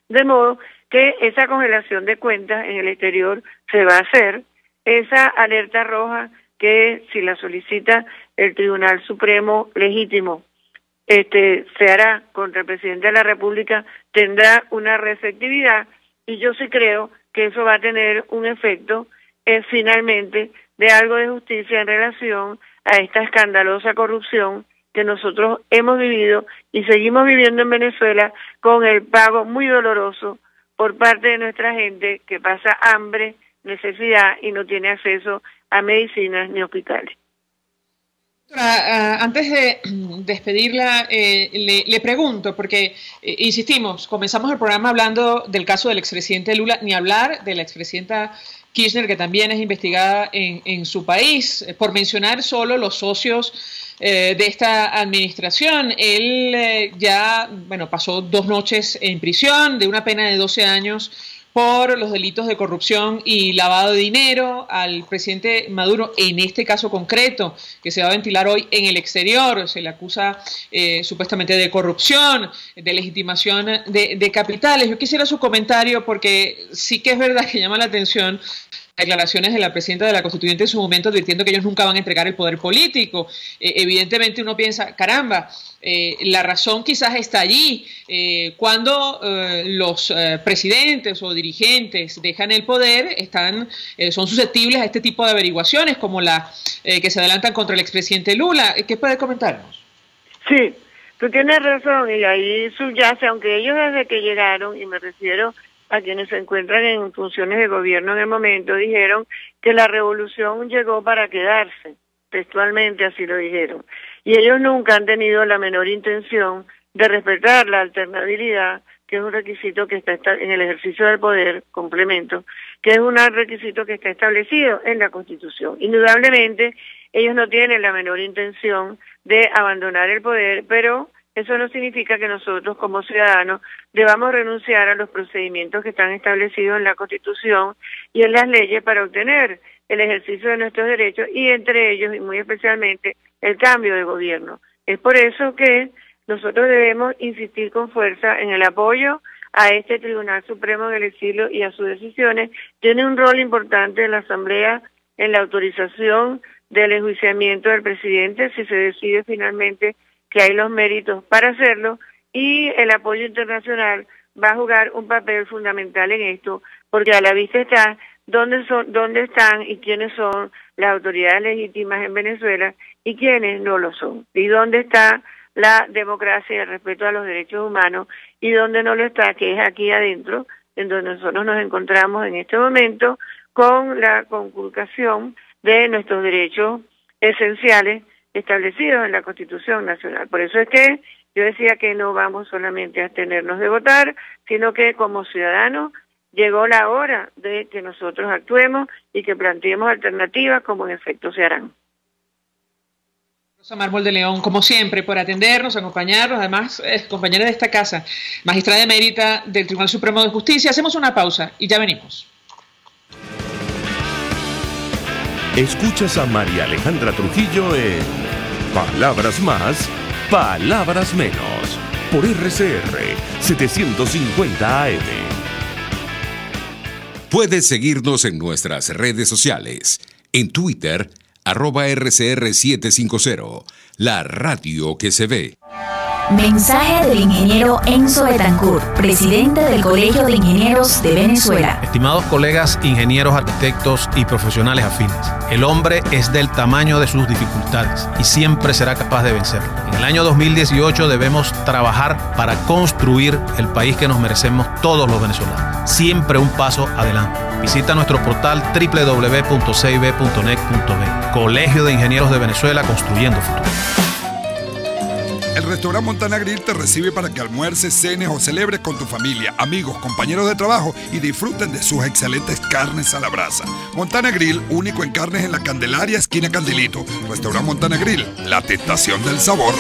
De modo que esa congelación de cuentas en el exterior se va a hacer, esa alerta roja que si la solicita el Tribunal Supremo legítimo se hará contra el presidente de la República, tendrá una receptividad, y yo sí creo que eso va a tener un efecto finalmente de algo de justicia en relación a esta escandalosa corrupción que nosotros hemos vivido y seguimos viviendo en Venezuela, con el pago muy doloroso por parte de nuestra gente que pasa hambre, necesidad y no tiene acceso a medicinas ni hospitales. Antes de despedirla, le pregunto, porque insistimos, comenzamos el programa hablando del caso del expresidente Lula, ni hablar de la expresidenta Kirchner, que también es investigada en su país, por mencionar solo los socios de esta administración. Él pasó 2 noches en prisión, de una pena de 12 años, por los delitos de corrupción y lavado de dinero. Al presidente Maduro, en este caso concreto, que se va a ventilar hoy en el exterior, se le acusa supuestamente de corrupción, de legitimación de capitales. Yo quisiera su comentario, porque sí que es verdad que llama la atención declaraciones de la presidenta de la Constituyente en su momento advirtiendo que ellos nunca van a entregar el poder político. Evidentemente uno piensa, caramba, la razón quizás está allí. Cuando los presidentes o dirigentes dejan el poder, son susceptibles a este tipo de averiguaciones como la que se adelantan contra el expresidente Lula. ¿Qué puede comentarnos? Sí, tú tienes razón, y ahí subyace, aunque ellos desde que llegaron, y me refiero a quienes se encuentran en funciones de gobierno en el momento, dijeron que la revolución llegó para quedarse, textualmente así lo dijeron, y ellos nunca han tenido la menor intención de respetar la alternabilidad, que es un requisito que está en el ejercicio del poder, complemento, que es un requisito que está establecido en la Constitución. Indudablemente, ellos no tienen la menor intención de abandonar el poder, pero eso no significa que nosotros como ciudadanos debamos renunciar a los procedimientos que están establecidos en la Constitución y en las leyes para obtener el ejercicio de nuestros derechos y entre ellos y muy especialmente el cambio de gobierno. Es por eso que nosotros debemos insistir con fuerza en el apoyo a este Tribunal Supremo del Exilio y a sus decisiones. Tiene un rol importante en la Asamblea en la autorización del enjuiciamiento del presidente si se decide finalmente que hay los méritos para hacerlo, y el apoyo internacional va a jugar un papel fundamental en esto, porque a la vista está dónde están y quiénes son las autoridades legítimas en Venezuela y quiénes no lo son, y dónde está la democracia y el respeto a los derechos humanos y dónde no lo está, que es aquí adentro, en donde nosotros nos encontramos en este momento con la conculcación de nuestros derechos esenciales establecidos en la Constitución Nacional. Por eso es que yo decía que no vamos solamente a abstenernos de votar, sino que como ciudadanos llegó la hora de que nosotros actuemos y que planteemos alternativas como en efecto se harán. Rosa Mármol de León, como siempre, por atendernos, acompañarnos, además, compañera de esta casa, magistrada emérita del Tribunal Supremo de Justicia. Hacemos una pausa y ya venimos. Escuchas a María Alejandra Trujillo en Palabras Más, Palabras Menos, por RCR 750 AM. Puedes seguirnos en nuestras redes sociales. En Twitter, @RCR750, la radio que se ve. Mensaje del ingeniero Enzo Betancourt, presidente del Colegio de Ingenieros de Venezuela. Estimados colegas, ingenieros, arquitectos y profesionales afines, el hombre es del tamaño de sus dificultades y siempre será capaz de vencerlo. En el año 2018 debemos trabajar para construir el país que nos merecemos todos los venezolanos. Siempre un paso adelante. Visita nuestro portal www.cib.net.be. Colegio de Ingenieros de Venezuela, construyendo futuro. El restaurante Montana Grill te recibe para que almuerces, cenes o celebres con tu familia, amigos, compañeros de trabajo y disfruten de sus excelentes carnes a la brasa. Montana Grill, único en carnes en la Candelaria, esquina Candilito. Restaurante Montana Grill, la tentación del sabor.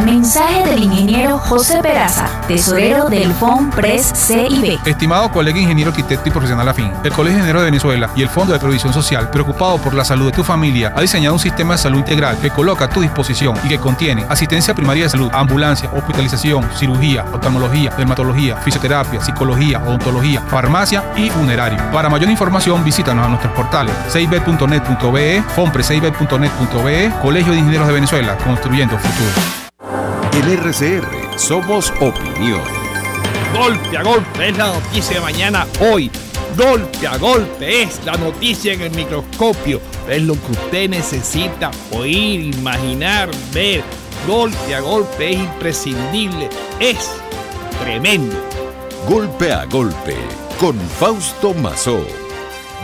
Mensaje del ingeniero José Peraza, tesorero del FONPRES CIB. Estimado colega ingeniero, arquitecto y profesional afín, el Colegio de Ingenieros de Venezuela y el Fondo de Previsión Social, preocupado por la salud de tu familia, ha diseñado un sistema de salud integral que coloca a tu disposición y que contiene asistencia primaria de salud, ambulancia, hospitalización, cirugía, oftalmología, dermatología, fisioterapia, psicología, odontología, farmacia y funerario. Para mayor información, visítanos a nuestros portales cib.net.be, fonprescib.net.be, Colegio de Ingenieros de Venezuela, construyendo futuro. En RCR somos opinión. Golpe a golpe es la noticia de mañana hoy. Golpe a golpe es la noticia en el microscopio. Es lo que usted necesita oír, imaginar, ver. Golpe a golpe es imprescindible. Es tremendo. Golpe a golpe con Fausto Mazó.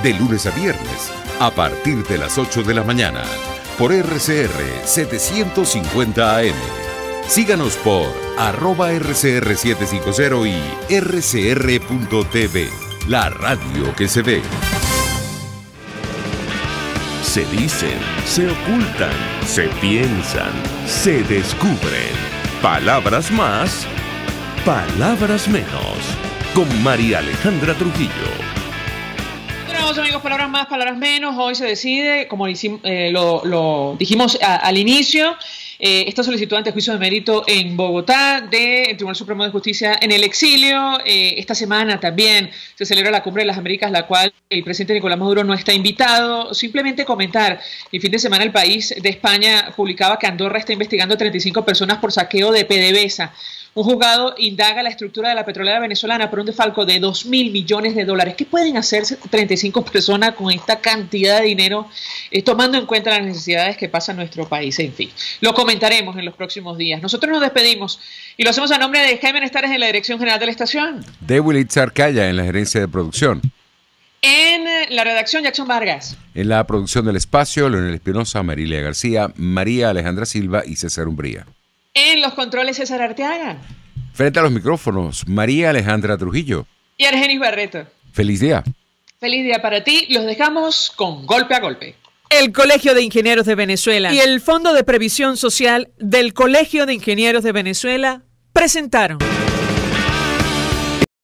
De lunes a viernes a partir de las 8 de la mañana por RCR 750 AM. Síganos por @RCR750 y rcr.tv, la radio que se ve. Se dicen, se ocultan, se piensan, se descubren. Palabras más, palabras menos. Con María Alejandra Trujillo. Bueno, amigos, palabras más, palabras menos. Hoy se decide, como lo dijimos al inicio, esta solicitud ante juicio de mérito en Bogotá del Tribunal Supremo de Justicia en el exilio. Esta semana también se celebra la Cumbre de las Américas, la cual el presidente Nicolás Maduro no está invitado. Simplemente comentar, el fin de semana el país de España publicaba que Andorra está investigando a 35 personas por saqueo de PDVSA. Un juzgado indaga la estructura de la petrolera venezolana por un desfalco de 2.000 millones de dólares. ¿Qué pueden hacer 35 personas con esta cantidad de dinero, tomando en cuenta las necesidades que pasa en nuestro país? En fin, lo comentaremos en los próximos días. Nosotros nos despedimos y lo hacemos a nombre de Jaime Nestares en la dirección general de la estación. De Willitzar Calla en la gerencia de producción. En la redacción, Jackson Vargas. En la producción del espacio, Leonel Espinosa, Marilia García, María Alejandra Silva y César Umbría. En los controles, César Arteaga. Frente a los micrófonos, María Alejandra Trujillo. Y Argenis Barreto. Feliz día. Feliz día para ti. Los dejamos con Golpe a Golpe. El Colegio de Ingenieros de Venezuela y el Fondo de Previsión Social del Colegio de Ingenieros de Venezuela presentaron